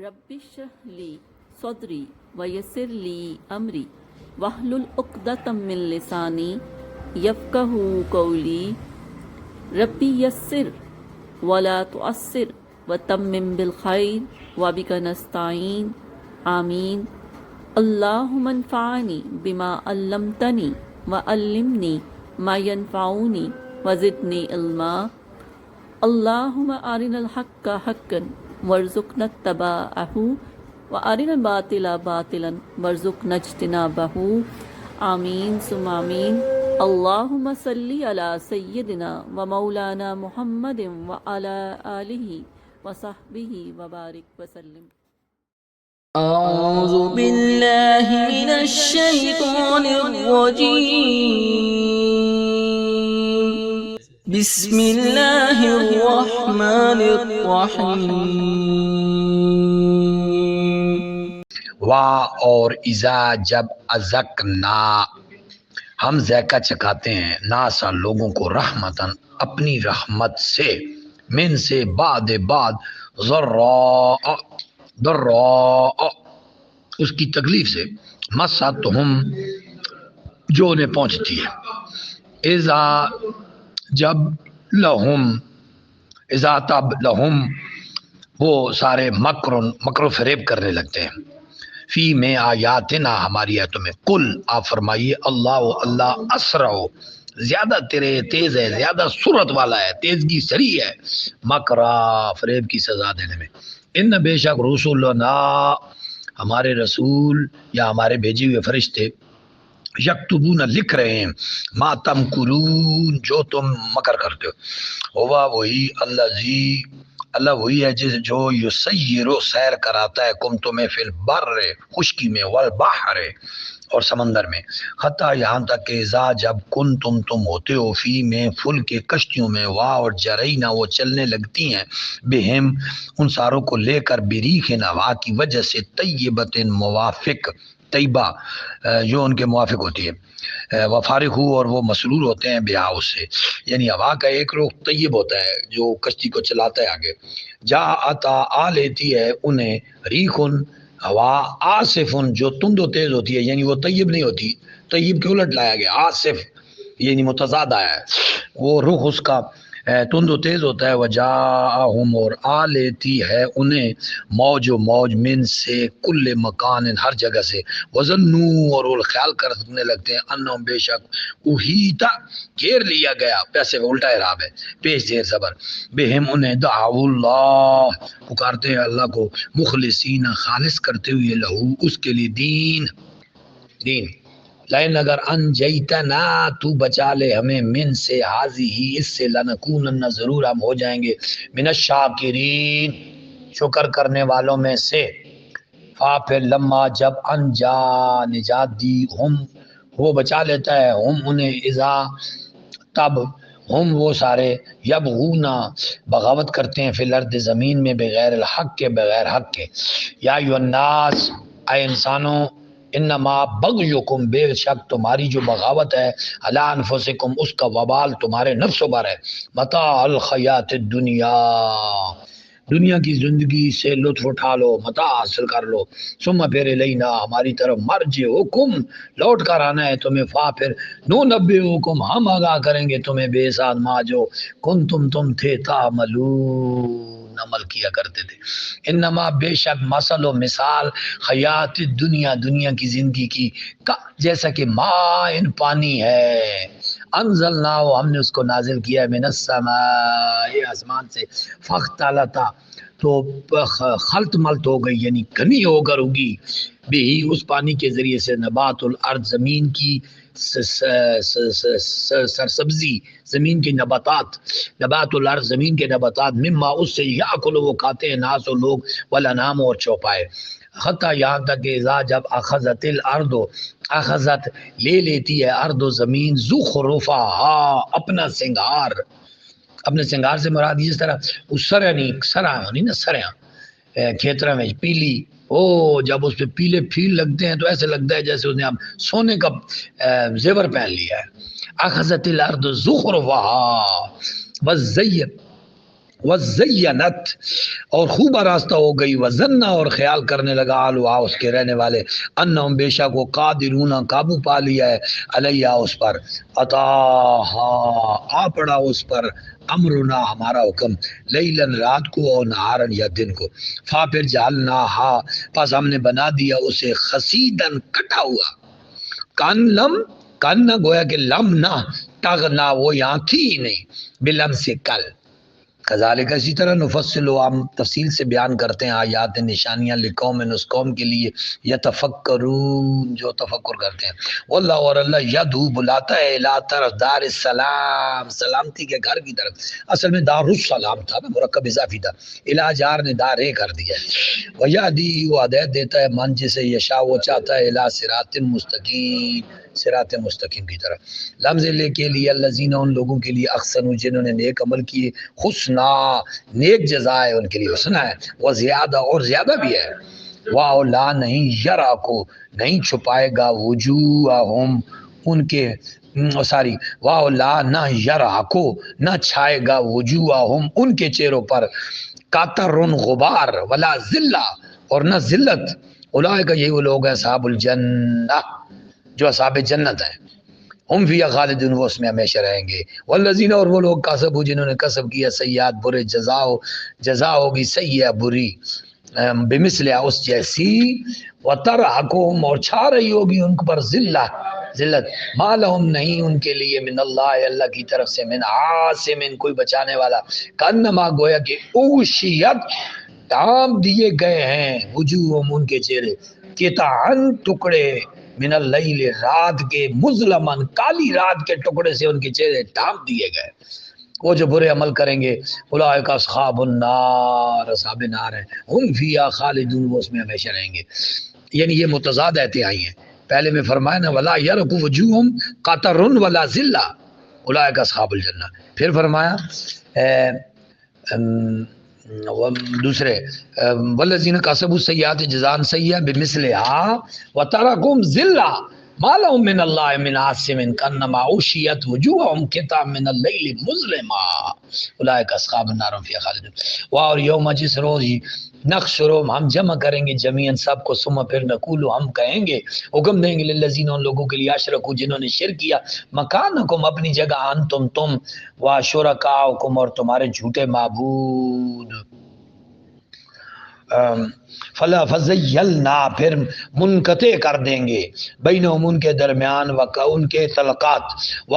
رب اشرح لی صدری ویسر لی امری واحلل عقدۃ من لسانی یفقہوا قولی ربی یسر ولا تعسر وتمم بالخیر وبک نستعین آمین اللہم انفعنی بما علمتنی وعلمنی ما ینفعنی وزدنی علما اللہم ارنا الحق حقا وارزقنا اتباعہ وارنا الباطل باطلا وارزقنا اجتنابہ آمین ثم آمین اللہم صلی علی سیدنا و مولانا محمد وعلی آلہ وصحبہ وبارک وسلم۔ أعوذ بالله من الشيطان الرجيم بسم الله الرحمن الرحيم اور اذا جب ازکنا ہم ذائقہ چکھاتے ہیں ناسا لوگوں کو رحمتن اپنی رحمت سے من سے بعد ضراء اس کی تکلیف سے مستہم جو انہیں پہنچتی ہے اذا جب لہم وہ سارے مکر و فریب کرنے لگتے ہیں فی میں آیاتنا ہماری آیتوں میں قل آپ فرمائیے اللہ اسرع زیادہ تیز ہے، زیادہ سرعت والا ہے، تیزگی سریع ہے مکرا فریب کی سزا دینے میں۔ ان بے شک رسولنا ہمارے رسول یا ہمارے بھیجے ہوئے فرشتے یکتبون لکھ رہے ہیں ما تمکرون جو تم مکر کرتے ہو۔ ہوا وہی اللہ وہی ہے جو یسیرو سیر کراتا ہے کم تمہیں فی البر خشکی میں والبحر اور سمندر میں حتیٰ یہاں تک کہ اذا جب تم ہوتے ہو فی میں فل کے کشتیوں میں وا اور جرینا وہ چلنے لگتی ہیں بہم ان ساروں کو لے کر بریخ ہوا کی وجہ سے طیبت موافق طیبہ جو ان کے موافق ہوتی ہے وفارغ ہو اور وہ مسرور ہوتے ہیں بیاہ اس سے، یعنی ہوا کا ایک رخ طیب ہوتا ہے جو کشتی کو چلاتا ہے آگے، جا آتا آ لیتی ہے انہیں ریخن ہوا آصفن جو تند و تیز ہوتی ہے، یعنی وہ طیب نہیں ہوتی، طیب کے الٹ لایا گیا آصف یعنی متضاد آیا ہے، وہ رخ اس کا تند و تیز ہوتا ہے، وجاءہم اور آ لیتی ہے انہیں موج من سے کل مکان ہر جگہ سے، وظنوا اور وہ خیال کرنے لگتے ہیں انہم بے شک احیطا گھیر لیا گیا، پیسے الٹا اعراب ہے پیش زیر زبر، بہم انہیں دعوا اللہ پکارتے ہیں اللہ کو مخلصین خالص کرتے ہوئے لہو اس کے لیے دین لائن اگر انجیتنا تو بچا لے ہمیں من سے حاضی ہی اس سے لنکونن ضرور ہم ہو جائیں گے من الشاکرین شکر کرنے والوں میں سے۔ فا پھر لما جب انجا نجات دی ہم وہ بچا لیتا ہے ہم انہیں اذا تب ہم وہ سارے یبغونا بغاوت کرتے ہیں فی الارض زمین میں بغیر الحق کے بغیر حق کے، یا ایھا الناس اے انسانوں انما بغیکم بے شک تمہاری جو بغاوت ہے علی انفسکم اس کا وبال تمہارے نفسوں پر ہے، متاع الحیات دنیا کی زندگی سے لطف اٹھا لو، متاع حاصل کر لو، ثم پھر الینا ہماری طرف مرجعکم لوٹ کر آنا ہے تمہیں، فا پھر ننبئکم ہم آگاہ کریں گے تمہیں بے ساتھ ما جو کنتم تم تھے تعملون عمل کیا کرتے تھے۔ انما بے شک مثل و مثال حیات دنیا کی زندگی کی جیسا کہ ماء پانی ہے انزلنا ہم نے اس کو نازل کیا من السماء آسمان سے فاختلطا تو خلط ملط ہو گئی یعنی گھنی ہو کر ہوگی بھی اس پانی کے ذریعے سے نبات الارض زمین کی سرسبزی زمین کے نباتات، نبات الارض زمین کے نباتات مما اس سے یاکل وہ کھاتے ہیں ناس و لوگ والانام اور چوپائے، حتیٰ یہاں تک کہ اذا جب اخذت الارض اخذت لے لیتی ہے ارض و زمین زخرفہا اپنا سنگار، اپنے سنگار سے مراد جس طرح اس سریاں کھیترا میں پیلی جب اس پہ پیلے پھیل لگتے ہیں تو ایسے لگتا ہے جیسے اس نے اب سونے کا زیور پہن لیا ہے۔ اخذت الارض زخرفہا وزین وزینت اور خوب آراستہ ہو گئی، وزنا اور خیال کرنے لگا آلوہا اس کے رہنے والے، انہم بے شک وہ قادرون قابو پا لیا ہے، علیہ اس پر، اتاہا آ پڑا اس پر، امرنا ہمارا حکم، لیلن رات کو اور نہارن یا دن کو، فا پھر جعلناہا پس ہم نے بنا دیا اسے خسیدن کٹا ہوا، کان نہ گویا کہ لم نہ تغنا وہ یہاں تھی ہی نہیں، بلم سے کل، کذالک اسی طرح نفصل ہم تفصیل سے بیان کرتے ہیں آیات نشانیاں لقوم اس قوم کے لیے یتفکرون جو تفکر کرتے ہیں، واللہ اور اللہ یدعو بلاتا ہے الی طرف دار السلام سلامتی کے گھر کی طرف، اصل میں دار السلام تھا نا، مرکب اضافی تھا، الی جار نے دار کر دیا ہے، ویہدی وہ ہدایت دیتا ہے من جسے یشاء وہ چاہتا ہے الی صراط مستقیم صراط مستقیم کی طرف، لمز لے کے لیے الذین ان لوگوں کے لیے احسنوا جنہوں نے نیک عمل کیے، حسنا نیک جزا ہے ان کے لیے، حسنا ہے، وہ زیادہ اور زیادہ بھی ہے، واہ لا نہیں یرا کو نہیں چھپائے گا وجوہہم ان کے ساری واہ لا نہ یرا کو نہ چھائے گا وجوہہم ان کے چہروں پر قطرن غبار ولا ذلہ اور نہ ذلت، اولئک یہ وہ لوگ ہیں اصحاب الجنہ جو اصحاب جنت ہیں، ہم فیہا خالدون وہ اس میں ہمیشہ رہیں گے، والذین اور وہ لوگ کسبوا جنہوں نے کسب کیا سیئات برے جزا ہوگی سیئہ بری بمثلہ اس جیسی، وترہقہم اور چھا رہی ہوگی ان پر ذلت، ما لہم نہیں ان کے لیے من اللہ اللہ کی طرف سے من عاصم کوئی بچانے والا، کانما گویا کہ اوشیت ڈھانپ دیے گئے ہیں وجوہہم ان کے چہرے قطعاً ٹکڑے من اللیل رات کے مظلمن کالی رات کے ٹکڑے سے ان کے چہرے ڈھانپ دیے گئے، وہ جو برے عمل کریں گے اولئک اصحاب النار اصحاب نار ہیں، ہم فیہا خالدون وہ اس میں ہمیشہ رہیں گے، یعنی یہ متضاد آیتیں آئی ہیں، پہلے میں فرمایا نا ولا یرق وجوہہم قطر ولا ذلہ اولئک اصحاب الجنہ، پھر فرمایا دوسرے والذین کسبوا السیئات جزاء سیئۃ بمثلہا وترکہم ذلہ ما لهم من اللہ من عاصم کانما اوشیت وجوہہم قطعا من اللیل مظلما اولئک اصحاب النار هم فیہا خالدون، اور یوم جس روز نحشرہم ہم جمع کریں گے جمیعاً سب کو، ثم پھر نقول ہم کہیں گے حکم دیں گے للذین ان لوگوں کے لیے اشرکوا جنہوں نے شرک کیا، مکانکم اپنی جگہ، انتم تم وشرکاؤکم اور تمہارے جھوٹے معبود، فلا فزیلنا پھر منقطع کر دیں گے بینہم ان کے درمیان ان کے تعلقات،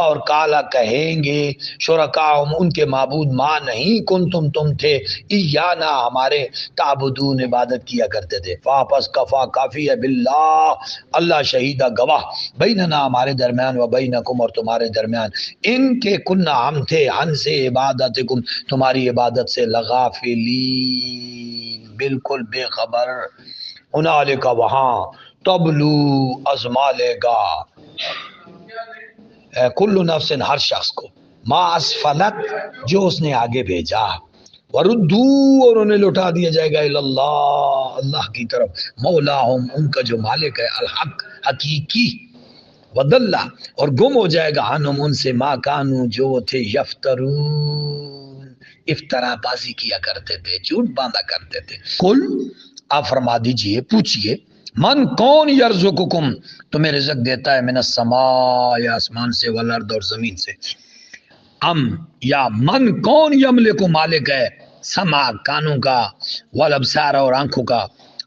اور کالا کہیں گے شرکاہم ان کے معبود ما نہیں کنتم تم تھے ایانا ہمارے تعبدون عبادت کیا کرتے تھے، فاپس کفا کافی ہے باللہ اللہ شہیدہ گواہ بیننا ہمارے درمیان و بینکم اور تمہارے درمیان، ان کے کنہ ہم تھے ہن سے عبادتکم تمہاری عبادت سے لغافلین بالکل بے خبر، ہنالک وہاں تبلو ازما لے گا کل نفس ہر شخص کو ما اسفلت جو اس نے آگے بھیجا، وردو اور انہیں لوٹا دیا جائے گا اللہ اللہ کی طرف، مولاہم ان کا جو مالک ہے الحق حقیقی، ودلہ اور گم ہو جائے گا عنہم ان سے ما کانو جو وہ تھے یفترون افطرا بازی کیا کرتے تھے جھوٹ باندھا کرتے تھے، قل آپ فرما دیجئے پوچھئے من کون یرزقکم تمہیں رزق دیتا ہے من السماء یا آسمان سے والارض اور زمین سے، ام یا من کون یملک مالک ہے سمع کانوں کا والابصار اور آنکھوں کا،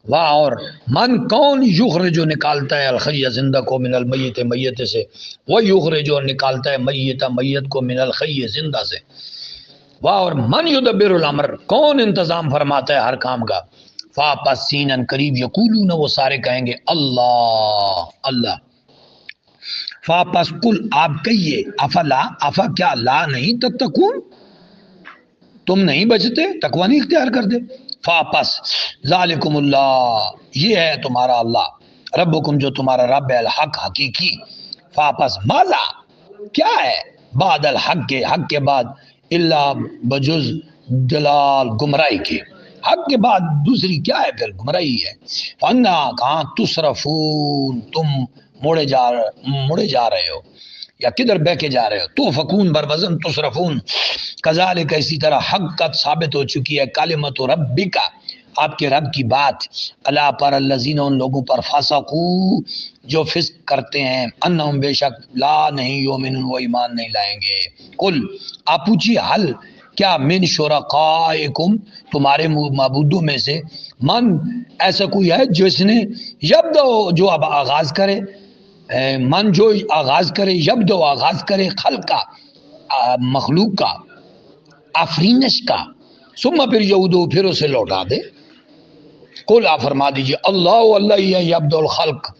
واہ اور من کون یخرج نکالتا ہے الخی زندہ کو من المیت میت سے، وہ یخرج نکالتا ہے میت میت کو من الخی زندہ سے، واہ اور من یدبر الامر کون انتظام فرماتا ہے ہر کام کا، فاپس سینن قریب یقولون وہ سارے کہیں گے اللہ اللہ، فاپس کل آپ کہیے افلا افا کیا لا نہیں تتقون تم نہیں بچتے تقوی نہیں اختیار کرتے، فاپس ذالکم اللہ یہ ہے تمہارا اللہ، ربکم جو تمہارا رب ہے الحق حقیقی، فاپس ماذا کیا ہے بعد الحق کے حق کے بعد اللہ بجز دلال گمراہی کے، حق کے بعد دوسری کیا ہے پھر گمراہی ہے، فانا کہاں تصرفون تم مڑے جا رہے ہو، یا کدھر بہ کے جا رہے ہو؟ تو فکون بروزن تصرفون کذالک اسی طرح حقت ثابت ہو چکی ہے کلمت ربک آپ کے رب کی بات اللہ پر الذین ان لوگوں پر فسقو جو فسق کرتے ہیں انہم بے شک لا نہیں یؤمنون وہ ایمان نہیں لائیں گے. قل آپ پوچھیے حل کیا من شرکائکم تمہارے معبودوں میں سے من ایسا کوئی ہے جس نے یبدأ جو اب آغاز کرے من جو آغاز کرے یبدأ آغاز کرے خلق کا مخلوق کا آفرینش کا ثم پھر یعودو پھر اسے لوٹا دے. قل آپ فرما دیجئے اللہ ہی ہے یبدأ الخلق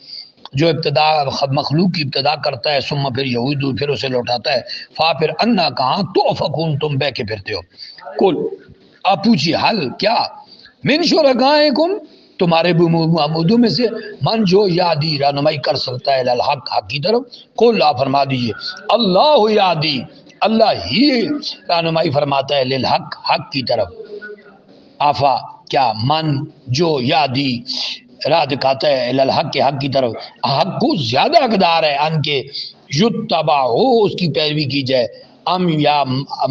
جو ابتدا مخلوق کی ابتدا کرتا ہے ثم پھر یعودو پھر اسے لوٹاتا ہے فا پھر انا کہاں تؤفکون تم بہ کے پھرتے ہو. قل آپ پوچھیے حل کیا من شرکائکم تمہارے معبودوں میں سے من جو یادی رہنمائی کر سکتا ہے الحق حق کی طرف. قل آپ فرما دیجئے اللہ یادی اللہ ہی رہنمائی فرماتا ہے للحق حق کی طرف. آفا کیا من جو یادی راہ دکھاتا ہے الحق کے حق کی طرف حق کو زیادہ حقدار ہے ان کے یتبع ہو اس کی پیروی کی جائے ام یا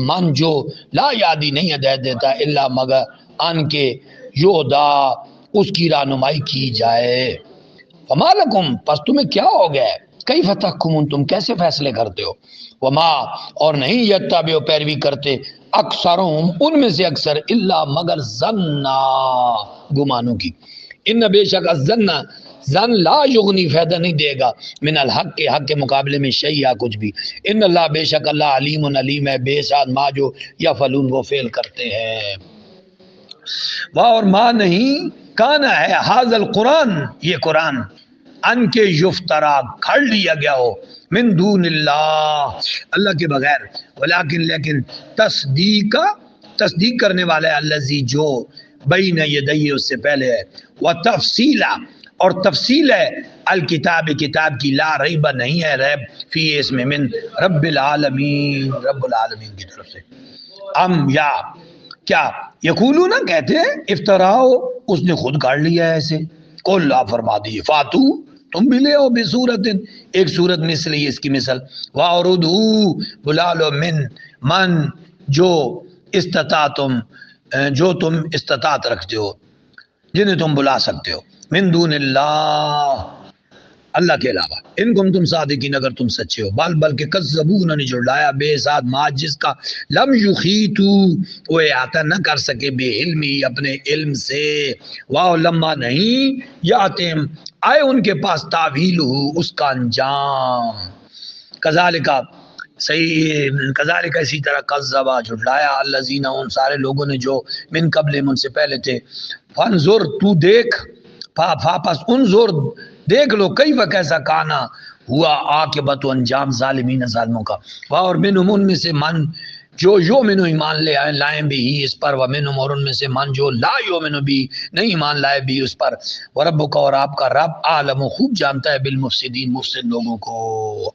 من جو لا یادی نہیں ہدایت دیتا الا مگر ان کے یہدا اس کی رہنمائی کی جائے. فما لکم پس تمہیں کیا ہو گیا ہے کیف تحکمون تم کیسے فیصلے کرتے ہو وما اور نہیں یتبع پیروی کرتے اکثرهم ان میں سے اکثر الا مگر ظنا گمانوں کی. ان بے شک الظن ظن لا یغنی فائدہ نہیں دے گا من الحق کے حق کے مقابلے میں شیء کچھ بھی. ان اللہ بے شک اللہ علیم علیم ہے بے ساتھ ما جو یفعلون وہ فعل کرتے ہیں. واہ اور ما نہیں کانا ہے حاضر القرآن یہ قرآن ان کے یفترا کھڑ لیا گیا ہو من دون اللہ اللہ کے بغیر ولیکن لیکن تصدیق کرنے والا ہے الذی جو بین یدیہ اس سے پہلے ہے وتفصیلا اور تفصیل ہے الکتاب کتاب کی لا ریب نہیں ہے ریب فی اس میں من رب العالمین رب العالمین کی طرف سے. ام یا کیا یقولون کہتے ہیں افطراؤ اس نے خود کاٹ لیا ہے ایسے. قل آپ فرما دیجیے فاتو تم بھی لے آؤ بصورت ایک صورت مثل اس کی مثل واردو بلا لو من جو استطاعتم جو تم استطاعت رکھتے ہو جنہیں تم بلا سکتے ہو من دون اللہ اللہ کے علاوہ ان کم تم صادقین اگر تم سچے ہو بلکہ کذبون نے جھٹلایا بے ساتھ ما جس کا لم یحیطو وہ احاطہ نہ کر سکے بے علمی اپنے علم سے واہ لما نہیں یاتم آئے ان کے پاس تعویل ہو اس کا انجام کذالک صحیح کذالک اسی طرح کذبا جھٹلایا الذین ان سارے لوگوں نے جو من قبل ان سے پہلے تھے. فانظر تو دیکھ پس انظر دیکھ لو کیف کیسا کانا ہوا عاقبت و انجام ظالمین ظالموں کا. اور منہم ان میں سے من جو یؤمنو ایمان لے آئے لائیں بھی ہی اس پر ومنہم اور ان میں سے من جو لا یؤمنو بھی نہیں ایمان لائے بھی اس پر وربک اور آپ کا رب عالم خوب جانتا ہے بالمفسدین مفسد لوگوں کو.